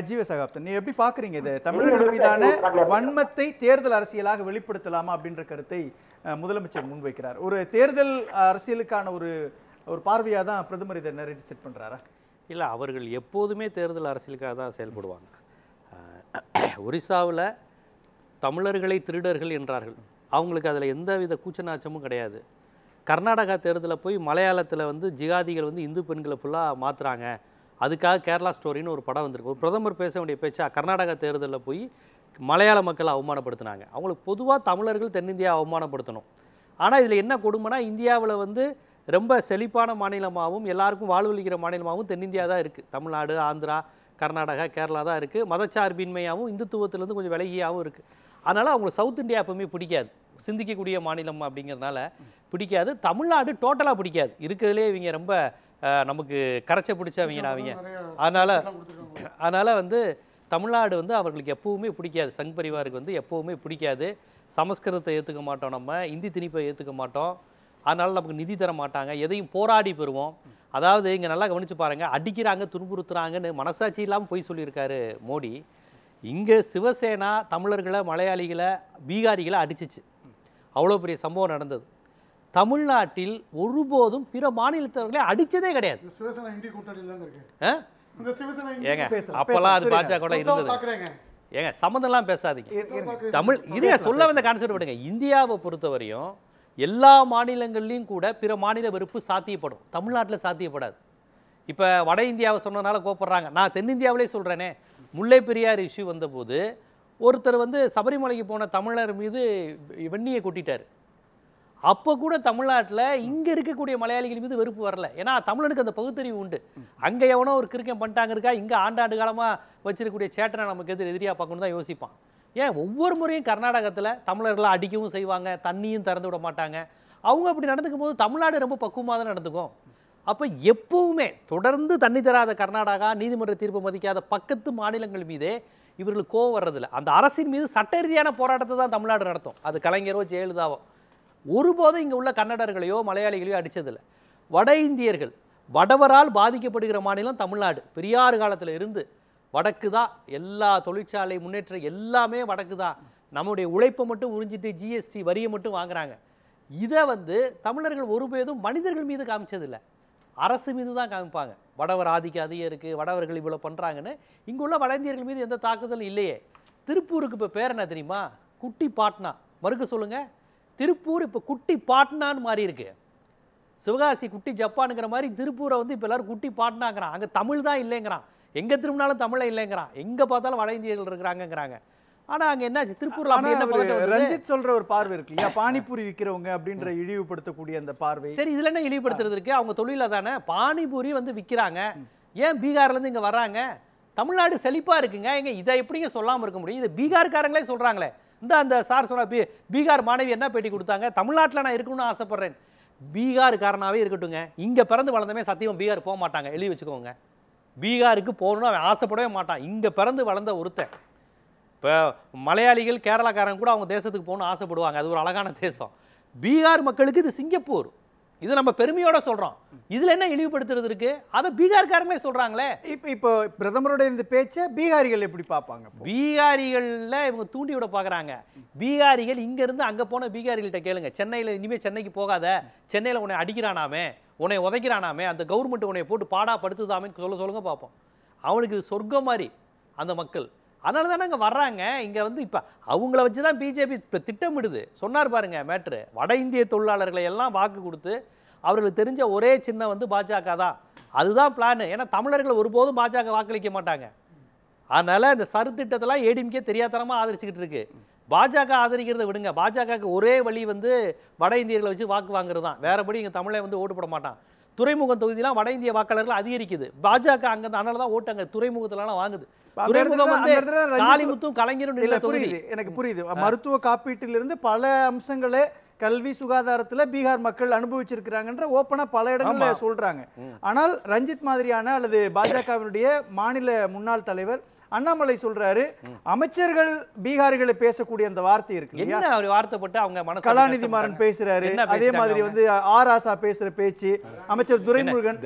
ஜீவ சகாப்தன், நீ எப்படி பாக்குறீங்க இது? தமிழர்கள் மீதான வன்மத்தை தேர்தல் அரசியலாக வெளிப்படுத்தலாமா அப்படின்ற கருத்தை முதலமைச்சர் முன்வைக்கிறார். ஒரு தேர்தல் அரசியலுக்கான ஒரு ஒரு பார்வையாக தான் பிரதமர் இதை நிறைய செட் பண்றாரா? இல்லை, அவர்கள் எப்போதுமே தேர்தல் அரசியலுக்காக தான் செயல்படுவாங்க. ஒரிசாவில் தமிழர்களை திருடர்கள் என்றார்கள். அவங்களுக்கு அதில் எந்தவித கூச்சநாச்சமும் கிடையாது. கர்நாடகா தேர்தலில் போய் மலையாளத்தில் வந்து ஜிகாதிகள் வந்து இந்து பெண்களை ஃபுல்லாக மாற்றுறாங்க, அதுக்காக கேரளா ஸ்டோரின்னு ஒரு படம் வந்திருக்கு. ஒரு பிரதமர் பேச வேண்டிய பேச்சா கர்நாடகா தேர்தலில் போய் மலையாள மக்களை அவமானப்படுத்தினாங்க. அவங்களுக்கு பொதுவாக தமிழர்கள் தென்னிந்தியா அவமானப்படுத்தணும். ஆனால் இதில் என்ன கொடுமைனா, இந்தியாவில் வந்து ரொம்ப செழிப்பான மாநிலமாகவும் எல்லாருக்கும் வாழ்வளிக்கிற மாநிலமாகவும் தென்னிந்தியா தான் இருக்குது. தமிழ்நாடு, ஆந்திரா, கர்நாடகா, கேரளா தான் இருக்குது. மதச்சார்பின்மையாகவும் இந்துத்துவத்திலேருந்து கொஞ்சம் விலகியாகவும் இருக்குது. அதனால் அவங்களுக்கு சவுத் இந்தியா எப்பவுமே பிடிக்காது. சிந்திக்கக்கூடிய மாநிலம் அப்படிங்கிறதுனால பிடிக்காது. தமிழ்நாடு டோட்டலாக பிடிக்காது. இருக்கிறதுலே இவங்க ரொம்ப நமக்கு கரைச்ச பிடிச்சவங்க. அதனால் வந்து தமிழ்நாடு வந்து அவர்களுக்கு எப்பவுமே பிடிக்காது. சங் பரிவாருக்கு வந்து எப்பவுமே பிடிக்காது. சமஸ்கிருதத்தை ஏற்றுக்க மாட்டோம், நம்ம இந்தி திணிப்பை ஏற்றுக்க மாட்டோம். அதனால் நமக்கு நிதி தர மாட்டாங்க, எதையும் போராடி பெறுவோம். அதாவது இங்கே நல்லா கவனித்து பாருங்கள், அடிக்கிறாங்க துன்புறுத்துறாங்கன்னு மனசாட்சி இல்லாமல் போய் சொல்லியிருக்காரு மோடி. இங்கே சிவசேனா தமிழர்களை, மலையாளிகளை, பீகாரிகளை அடிச்சிச்சு. அவ்வளோ பெரிய சம்பவம் நடந்தது. தமிழ்நாட்டில் ஒருபோதும் பிற மாநிலத்தவர்களே அடித்ததே கிடையாது. ஏங்க அப்போல்லாம் அது பாஜக இருந்தது. ஏங்க சம்மந்தம்லாம் பேசாதீங்க. தமிழ் இதைய சொல்ல வந்த கான்செப்ட் விடுங்க. இந்தியாவை பொறுத்தவரையும் எல்லா மாநிலங்கள்லையும் கூட பிற மாநில வெறுப்பு சாத்தியப்படும், தமிழ்நாட்டில் சாத்தியப்படாது. இப்போ வட இந்தியாவை சொன்னதுனால கோப்படுறாங்க. நான் தென்னிந்தியாவிலே சொல்கிறேனே, முல்லை பெரியார் இஷ்யூ வந்தபோது ஒருத்தர் வந்து சபரிமலைக்கு போன தமிழர் மீது வெண்ணியை கொட்டிட்டார். அப்போ கூட தமிழ்நாட்டில் இங்கே இருக்கக்கூடிய மலையாளிகள் மீது வெறுப்பு வரல. ஏன்னா தமிழனுக்கு அந்த பகுத்தறிவு உண்டு. அங்கே எவனோ ஒரு கிறுக்கம் பண்ணிட்டாங்க இருக்கா, இங்கே ஆண்டாண்டு காலமாக வச்சிருக்கக்கூடிய சேட்டனை நமக்கு எதிரியாக பார்க்கணும் தான் யோசிப்பான். ஏன் ஒவ்வொரு முறையும் கர்நாடகத்தில் தமிழர்களை அடிக்கவும் செய்வாங்க, தண்ணியும் திறந்து விட மாட்டாங்க. அவங்க அப்படி நடந்துக்கும் போது தமிழ்நாடு ரொம்ப பக்குவமாக தான் நடந்துக்கும். அப்போ எப்பவுமே தொடர்ந்து தண்ணி தராத கர்நாடகா, நீதிமன்ற தீர்ப்பு மதிக்காத பக்கத்து மாநிலங்கள் மீதே இவர்களுக்கு கோவம் வர்றதில்லை. அந்த அரசின் மீது சட்ட ரீதியான போராட்டத்தை தான் தமிழ்நாடு நடத்தும். அது கலைஞரோ ஜெயலலிதாவோ ஒருபோதும் இங்கே உள்ள கன்னடர்களையோ மலையாளிகளையோ அடித்ததில்லை. வட இந்தியர்கள், வடவரால் பாதிக்கப்படுகிற மாநிலம் தமிழ்நாடு. பெரியார் காலத்தில் இருந்து வடக்கு தான் எல்லா தொழிற்சாலை முன்னேற்றம் எல்லாமே வடக்கு தான். நம்முடைய உழைப்பை மட்டும் உறிஞ்சிட்டு ஜிஎஸ்டி வரியை மட்டும் வாங்குறாங்க. இதை வந்து தமிழர்கள் ஒருபோதும் மனிதர்கள் மீது காமிச்சதில்லை, அரசு மீது தான் காமிப்பாங்க. வடவர் ஆதிக்கம் அதிகம் இருக்குது, வடவர்கள் இவ்வளோ பண்ணுறாங்கன்னு. இங்கே உள்ள வட இந்தியர்கள் மீது எந்த தாக்குதலும் இல்லையே. திருப்பூருக்கு இப்போ பேர் என்ன தெரியுமா? குட்டி பாட்னா. மறுக்க சொல்லுங்கள், திருப்பூர் இப்போ குட்டி பாட்னான்னு மாறி இருக்கு. சிவகாசி குட்டி ஜப்பானுங்கிற மாதிரி திருப்பூரை வந்து இப்போ எல்லாரும் குட்டி பாட்னாங்கிறான். அங்கே தமிழ் தான் இல்லைங்கிறான், எங்கே திரும்பினாலும் தமிழை இல்லைங்கிறான், எங்கே பார்த்தாலும் வட இந்தியர்கள் இருக்கிறாங்கிறாங்க. ஆனால் அங்கே என்னாச்சு, திருப்பூர்ல ரஞ்சித் சொல்ற ஒரு பார்வை இருக்கு இல்லையா, பானிபூரி விற்கிறவங்க அப்படின்ற இழிவுபடுத்தக்கூடிய அந்த பார்வை. சரி, இதில் என்ன இழிவுபடுத்துறது இருக்கு? அவங்க தொழில தானே பானிபூரி வந்து விற்கிறாங்க. ஏன் பீகார்லேருந்து இங்கே வர்றாங்க? தமிழ்நாடு செழிப்பாக இருக்குங்க. எங்க இதை எப்படிங்க சொல்லாமல் இருக்க முடியும்? இதை பீகார்காரங்களே சொல்கிறாங்களே. இந்த அந்த சார் சொன்ன பீகார் மாணவி என்ன பேட்டி கொடுத்தாங்க, தமிழ்நாட்டில் நான் இருக்கணும்னு ஆசைப்பட்றேன். பீகார்காரனாவே இருக்கட்டுங்க, இங்கே பிறந்து வளர்ந்தமே சத்தியம் பீகார் போக மாட்டாங்க, எழுதி வச்சுக்கோங்க. பீகாருக்கு போகணும்னு அவன் ஆசைப்படவே மாட்டான். இங்கே பிறந்து வளர்ந்த ஒருத்தன். இப்போ மலையாளிகள், கேரளாக்காரங்க கூட அவங்க தேசத்துக்கு போகணும்னு ஆசைப்படுவாங்க, அது ஒரு அழகான தேசம். பீகார் மக்களுக்கு இது சிங்கப்பூர். இது நம்ம பெருமையோட சொல்றோம். இதுல என்ன இழிவுபடுத்துறது இருக்கு? அதை பீகார்காரங்களே சொல்றாங்களே. இப்போ பிரதமரோட இந்த பேச்சை பீகாரிகள் எப்படி பார்ப்பாங்க? பீகாரிகள்ல இவங்க தூண்டி விட பாக்குறாங்க. பீகாரிகள் இங்க இருந்து அங்க போன பீகாரிகள்கிட்ட கேளுங்க, சென்னையில இனிமே சென்னைக்கு போகாத, சென்னையில உன்னை அடிக்கிறானாமே, உன்னை உதைக்கிறானாமே, அந்த கவர்மெண்ட் உன்னை போட்டு பாடா படுத்துதாமேன்னு சொல்லுங்க பார்ப்போம். அவனுக்கு இது சொர்க்கம் மாதிரி அந்த மக்கள். அதனால தானே அங்கே வர்றாங்க. இங்கே வந்து இப்போ அவங்கள வச்சு தான் பிஜேபி இப்போ திட்டமிடுது. சொன்னார் பாருங்க மேட்ரு, வட இந்திய தொழிலாளர்களை எல்லாம் வாக்கு கொடுத்து அவர்களுக்கு தெரிஞ்ச ஒரே சின்னம் வந்து பாஜக தான். அதுதான் பிளான். ஏன்னா தமிழர்கள் ஒருபோதும் பாஜக வாக்களிக்க மாட்டாங்க. அதனால இந்த சருத்திட்டத்தெல்லாம் ஏடிஎம்கே தெரியாதனமாக ஆதரிச்சுக்கிட்டு இருக்கு. பாஜக ஆதரிக்கிறத விடுங்க, பாஜகவுக்கு ஒரே வழி வந்து வட இந்தியர்களை வச்சு வாக்கு வாங்குறது தான். வேறபடி இங்கே தமிழை வந்து ஓட்டு போட மாட்டான். துறைமுகம் தொகுதியெல்லாம் வட இந்திய வாக்காளர்கள் அதிகரிக்குது. பாஜக அங்கே அதனால தான் ஓட்டு அங்கே துறைமுகத்துலலாம் வாங்குது. துறைமுகம் வந்து காளிமுத்தும் கலைஞரும் புரியுது, எனக்கு புரியுது. மருத்துவ காப்பீட்டிலிருந்து பல அம்சங்களை கல்வி சுகாதாரத்துல பீகார் மக்கள் அனுபவிச்சிருக்கிறாங்கன்ற ஓப்பனா பல இடங்கள்ல சொல்றாங்க. ஆனால் ரஞ்சித் மாதிரியான அல்லது பாஜகவினுடைய மாநில முன்னாள் தலைவர் அண்ணாமலை சொல்றாரு, அமைச்சர்கள் பீகாரிகளை பேசக்கூடிய அந்த வார்த்தை இருக்கு இல்லையா, என்ன ஒரு வார்த்தை போட்டு அவங்க மனசு கலாநிதி மாறன் பேசுறாரு, அதே மாதிரி வந்து ஆர் ஆசா பேசுற பேச்சு, அமைச்சர் துரைமுருகன்,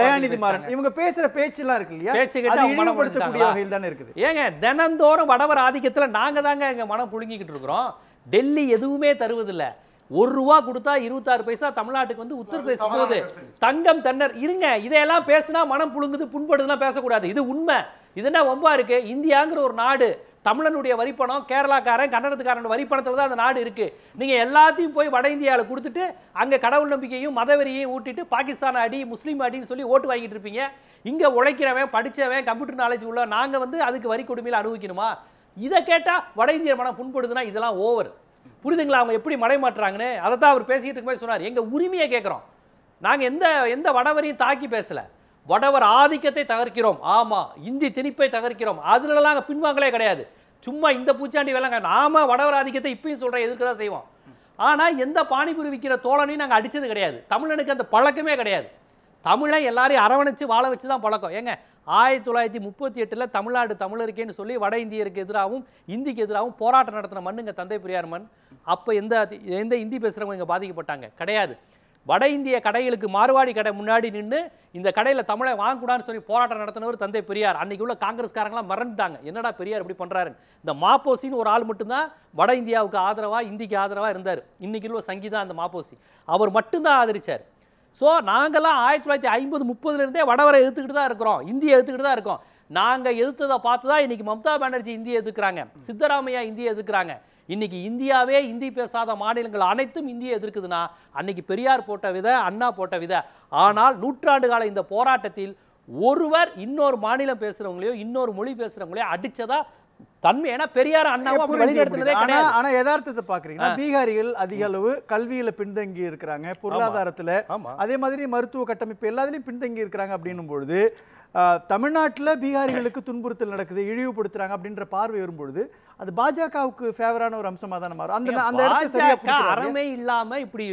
தயாநிதி மாறன் இவங்க பேசுற பேச்சு எல்லாம் இருக்கு இல்லையா, அது இழிவுபடுத்தக்கூடிய வகையில் தானே இருக்குது. ஏங்க தினந்தோறும் வடவர் ஆதிக்கத்துல நாங்க தாங்க எங்க மனம் புழுங்கிக்கிட்டு இருக்கிறோம். டெல்லி எதுவுமே தருவதில்லை. 1 ரூபா கொடுத்தா 26 பைசா தமிழ்நாட்டுக்கு வந்து உத்தரப்பிரதேசம் போகுது. தங்கம் தன்னர் இருங்க, இதையெல்லாம் பேசினா மனம் புழுங்குது புண்படுதுன்னா பேசக்கூடாது. இது உண்மை. இது என்ன வம்பா இருக்கு? இந்தியாங்கிற ஒரு நாடு, தமிழனுடைய வரிப்பணம், கேரளாக்காரன் கன்னடத்துக்காரன் வரிப்பணத்துல தான் அந்த நாடு இருக்கு. நீங்க எல்லாத்தையும் போய் வட இந்தியாவில் கொடுத்துட்டு அங்க கடவுள் நம்பிக்கையும் மதவெறியையும் ஊட்டிட்டு பாகிஸ்தான் அடி முஸ்லீம் அடின்னு சொல்லி ஓட்டு வாங்கிட்டு இருப்பீங்க. இங்க உழைக்கிறவன் படிச்சவன் கம்ப்யூட்டர் நாலேஜ் உள்ள நாங்க வந்து அதுக்கு வரி கொடுமையில அனுபவிக்கணுமா? இதை கேட்டா வட இந்திய மனம் புண்படுதுன்னா இதெல்லாம் ஓவர். புரியுதுங்களா? அவங்க எப்படி மடைமாட்டுறாங்கன்னு அதை தான் அவர் பேசிட்டு இருக்கும்போது சொன்னார். எங்க உரிமையை கேட்கிறோம். நாங்க எந்த வடவரையும் தாக்கி பேசல. வடவர் ஆதிக்கத்தை தகர்க்கிறோம். ஆமா, இந்தி திணிப்பை தகர்க்கிறோம். அதுலலாம் நாங்கள் பின்வாங்களே கிடையாது. சும்மா இந்த பூச்சாண்டி வேலைங்க. நாம வடவர் ஆதிக்கத்தை இப்பயும் சொல்றேன், எதுக்கு தான் செய்வோம். ஆனா எந்த பானிபுரி விற்கிற தோழனையும் நாங்கள் அடிச்சது கிடையாது. தமிழனுக்கு அந்த பழக்கமே கிடையாது. தமிழை எல்லாரையும் அரவணைச்சு வாழ வச்சு தான் பழக்கம். ஏங்க 1938 தமிழ்நாடு தமிழருக்கேன்னு சொல்லி வட இந்தியருக்கு எதிராகவும் இந்திக்கு எதிராகவும் போராட்டம் நடத்தின மண்ணுங்க தந்தை பெரியார் மண். அப்போ எந்த இந்தி பேசுகிறவங்க இங்கே பாதிக்கப்பட்டாங்க கிடையாது. வட இந்திய கடைகளுக்கு மார்வாடி கடை முன்னாடி நின்று இந்த கடையில் தமிழை வாங்கக்கூடாதுன்னு சொல்லி போராட்டம் நடத்தினவர் தந்தை பெரியார். அன்னைக்கு உள்ள காங்கிரஸ்காரங்களாம் மறந்துட்டாங்க, என்னடா பெரியார் இப்படி பண்ணுறாரு. இந்த மாப்போசின்னு ஒரு ஆள் மட்டும்தான் வட இந்தியாவுக்கு ஆதரவாக இந்திக்கு ஆதரவாக இருந்தார். இன்னைக்கு உள்ள சங்கீதா அந்த மாப்போசி அவர் மட்டும்தான் ஆதரிச்சார். ஸோ நாங்கள்லாம் 1950-30 வடவரை எதிர்த்துக்கிட்டு தான் இருக்கிறோம், இந்தியை எதிர்த்துக்கிட்டு தான் இருக்கோம். நாங்கள் எதிர்த்ததை பார்த்து தான் இன்னைக்கு மம்தா பானர்ஜி இந்தியை எதிர்க்கிறாங்க, சித்தராமையா இந்தியை எதிர்க்கிறாங்க. இன்னைக்கு இந்தியாவே இந்தி பேசாத மாநிலங்கள் அனைத்தும் இந்தியை எதிர்க்குதுன்னா அன்னைக்கு பெரியார் போட்ட வித, அண்ணா போட்ட வித. ஆனால் நூற்றாண்டு கால இந்த போராட்டத்தில் ஒருவர் இன்னொரு மாநிலம் பேசுறவங்களையோ இன்னொரு மொழி பேசுறவங்களையோ அடிச்சதா தன்மை. ஏன்னா பெரியார் அண்ணாவும் வழிநடத்தினதே கிடையாது. ஆனா யதார்த்தத்தை பாக்குறீங்கன்னா பீகாரிகள் அதிக அளவு கல்வியில பின்தங்கி இருக்கிறாங்க, பொருளாதாரத்துல, அதே மாதிரி மருத்துவ கட்டமைப்பு எல்லாத்துலயும் பின்தங்கி இருக்கிறாங்க. அப்படின்னும் பொழுது தமிழ்நாட்டில் பீகாரிகளுக்கு துன்புறுத்தல் நடக்குது, இழிவுபடுத்துறாங்க அப்படின்ற பார்வை வரும்பொழுது அது பாஜகவுக்கு ஃபேவரான ஒரு அம்சமா தானே மாறும். அந்த இடத்துல அறமே இல்லாம இப்படி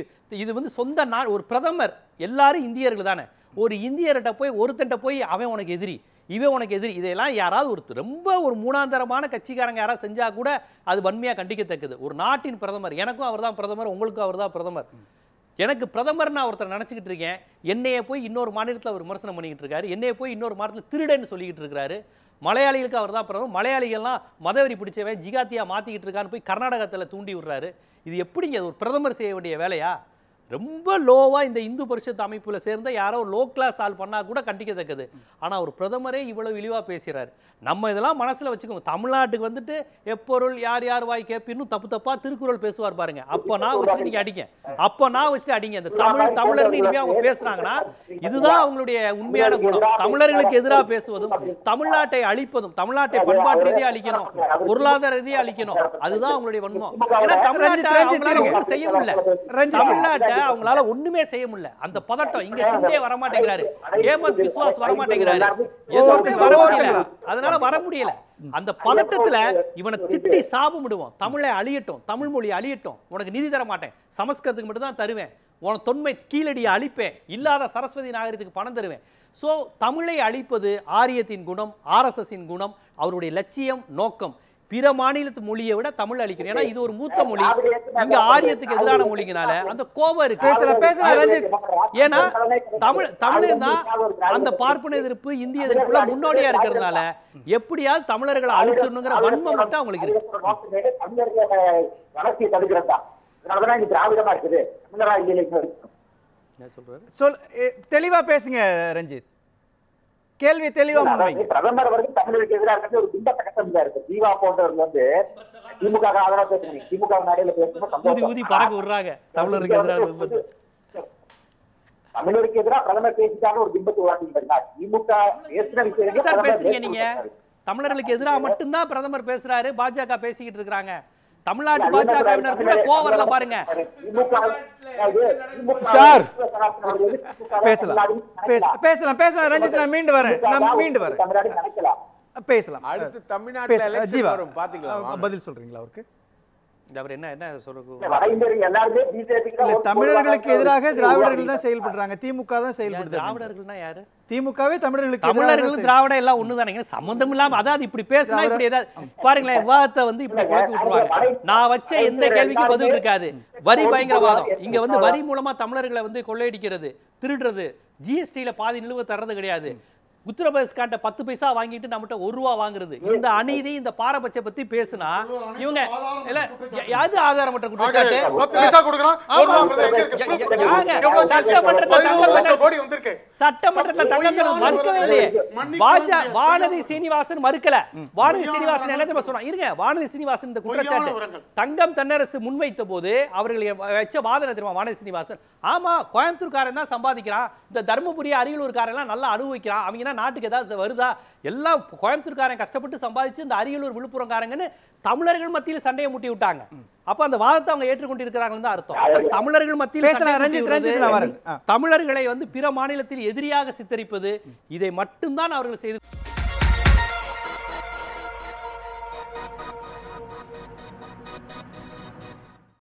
இது வந்து சொந்த நாடு. ஒரு பிரதமர் எல்லாரும் இந்தியர்கள் தானே. ஒரு இந்தியர்கிட்ட போய் ஒருத்தன்ட்ட போய் அவன் உனக்கு எதிரி, இவன் உனக்கு எதிரி, இதெல்லாம் யாராவது ரொம்ப ஒரு மூணாந்தரமான கட்சிக்காரங்க யாராவது செஞ்சா கூட அது வன்மையாக கண்டிக்கத்தக்கது. ஒரு நாட்டின் பிரதமர், எனக்கும் அவர் தான் பிரதமர், உங்களுக்கும் அவர் தான் பிரதமர். எனக்கு பிரதமர் நான் ஒருத்தர் நினச்சிக்கிட்டு இருக்கேன், என்னையே போய் இன்னொரு மாநிலத்தில் அவர் விமர்சனம் பண்ணிக்கிட்டு இருக்காரு, என்னையே போய் இன்னொரு மாநிலத்தில் திருடன்னு சொல்லிக்கிட்டு இருக்காரு. மலையாளிகளுக்கு அவர் தான் பிரதமர், மலையாளிகள்லாம் மதவெறி பிடிச்சவன் ஜிகாத்தியா மாற்றிக்கிட்டு இருக்கான்னு போய் கர்நாடகத்தில் தூண்டி விடுறாரு. இது எப்படிங்க ஒரு பிரதமர் செய்ய வேண்டிய வேலையா? ரொம்ப லோவாக இந்த இந்து பரிஷத் அமைப்பில் சேர்ந்த யாரோ லோ கிளாஸ் ஆள் பண்ணால் கூட கண்டிக்கத்தக்கது. ஆனால் ஒரு பிரதமரே இவ்வளவு இழிவாக பேசுகிறார். நம்ம இதெல்லாம் மனசில் வச்சுக்கோங்க. தமிழ்நாட்டுக்கு வந்துட்டு எப்பொருள் யார் யார் வாய் கேட்பின்னு தப்பு தப்பாக திருக்குறள் பேசுவார் பாருங்க. அப்போ நான் வச்சுட்டு நீங்கள் அடிங்க, அப்போ நான் வச்சுட்டு அடிங்க. இந்த தமிழர்னு இனிமேல் அவங்க பேசுகிறாங்கன்னா இதுதான் அவங்களுடைய உண்மையான குணம். தமிழர்களுக்கு எதிராக பேசுவதும், தமிழ்நாட்டை அழிப்பதும், தமிழ்நாட்டை பண்பாட்டு ரீதியாக அழிக்கணும், பொருளாதார ரீதியாக அழிக்கணும், அதுதான் அவங்களுடைய வன்மம். ஏன்னா தமிழ்நாட்டை செய்ய முடியல, தமிழ்நாட்டை அவங்களால ஒண்ணுமே செய்ய முடியல. அந்த பதட்டம் இங்க சிந்தே வர மாட்டேங்கிறாரு, ஹேமந்த் பிஸ்வாஸ் வர மாட்டேங்கிறாரு, அதனால வர முடியல. அந்த பதட்டத்துல இவனை திட்டி சாபமிடுவோம். தமிழை அழியட்டும், தமிழ் மொழி அழியட்டும், உனக்கு நிதி தர மாட்டேன், சமஸ்கிருதத்துக்கு மட்டும் தான் தருவேன், உன தொன்மை கீழடியை அழிப்பேன், இல்லாத சரஸ்வதி நாகரிகத்துக்கு பணம் தருவேன். சோ தமிழை அழிப்பது ஆரியத்தின் குணம், ஆர்எஸ்எஸின் குணம், அவருடைய லட்சியம், நோக்கம். பிற மாநிலத்து மொழியை விட தமிழ் அழிக்கணும். ஏன்னா இது ஒரு மூத்த மொழி, இங்க ஆரியத்துக்கு எதிரான மொழிங்கனால அந்த கோபம் இருக்கு. ஏன்னா தமிழ் தான் அந்த பார்ப்பன எதிர்ப்பு, இந்திய எதிர்ப்புல முன்னோடியா இருக்கிறதுனால எப்படியாவது தமிழர்களை அழிச்சிடணுங்கிற வன்மம் மட்டும் அவங்களுக்கு இருக்கு. தெளிவா பேசுங்க ரஞ்சித், கேள்வி தெளிவா முன்வைங்க. பிரதமர் வந்து தமிழருக்கு எதிராக ஒரு பிம்பத்தை கட்டமைச்சா இருக்கு. தீவா போன்றவர்கள் வந்து திமுக ஆதரவா பேசுறீங்க, திமுக நாடையில பேசுறாங்க தமிழருக்கு எதிராக, தமிழருக்கு எதிராக பிரதமர் பேசிட்டாங்க ஒரு பிம்பத்தை உருவாக்கிட்டாங்க. திமுக பேசுறீங்க நீங்க, தமிழர்களுக்கு எதிராக மட்டும்தான் பிரதமர் பேசுறாரு, பாஜக பேசிக்கிட்டு இருக்காங்க. தமிழ்நாட்டு பாஜகவினர் கூட கோவம் வரல பாருங்க. சார் பேசலாம் பேசலாம் ரஞ்சித், நான் மீண்டு வரேன் பேசலாம். அடுத்து தமிழ்நாட்டுல எலெக்ஷன் வரும் பாத்தீங்களா, பதில் சொல்றீங்களா அவருக்கு? அவர் என்ன சொல்றது? வட இந்தியர்கள் எல்லாருமே பிஜேபிக்கு இல்ல, தமிழர்களுக்கு எதிராக திராவிடர்கள் தான் செயல்படுறாங்க, திமுக தான் செயல்படுது. திராவிடர்கள்னா யாரு? திமுகவே தமிழர்களுக்கு தமிழர்களும் திராவிடம் எல்லாம் ஒண்ணுதானே, சம்பந்தம் இல்லாம. அதாவது இப்படி பேசினா இப்படி ஏதாவது பாருங்களேன், விவாதத்தை வந்து இப்படி குழப்பி விட்டுருவாங்க. நான் வச்ச எந்த கேள்விக்கும் பதில் இருக்காது. வரி பயங்கரவாதம், இங்க வந்து வரி மூலமா தமிழர்களை வந்து கொள்ளையடிக்கிறது, திருடுறது, ஜிஎஸ்டியில பாதி நிலுவை தர்றது கிடையாது, உத்தரப்பிரதேஷ்காண்ட 10 பைசா வாங்கிட்டு நம்மகிட்ட 1 ரூபா வாங்குறது, இந்த அநீதி இந்த பாரபட்ச பத்தி பேசினா இவங்க இல்ல யாரு ஆதாரமற்ற குற்றச்சாட்டு. 10 பைசா கொடுக்கறான், 1 ரூபா சட்டமன்றத்துல தங்கம் மறுக்கவே இல்லையே. வானதி சீனிவாசன் மறுக்கல. வானதி சீனிவாசன் என்ன தெரியுமா சொன்னா? இருங்க, வானதி சீனிவாசன் இந்த குற்றச்சாட்டு தங்கம் தென்னரசு முன்வைத்த போது அவர்கள் வச்ச வாதனை தெரியுமா? வானதி சீனிவாசன், ஆமா கோயம்புத்தூர்காரன் தான் சம்பாதிக்கிறான், இந்த தர்மபுரி அரியலூர்காரன் எல்லாம் நல்லா அனுபவிக்கிறான், அவங்க நாட்டுக்கு ஏதாவது வருதா? எல்லாம் கோயம்புத்தூர்காரன் கஷ்டப்பட்டு சம்பாதிச்சு இந்த அரியலூர் விழுப்புரம்காரங்கன்னு தமிழர்கள் மத்தியில் சண்டையை முட்டி விட்டாங்க. அப்ப அந்த வாதத்தை அவங்க ஏற்றுக்கொண்டிருக்கிறாங்கன்னு தான் அர்த்தம். தமிழர்கள் மத்தியில் தமிழர்களை வந்து பிற மாநிலத்தில் எதிரியாக சித்தரிப்பது, இதை மட்டும்தான் அவர்கள் செய்து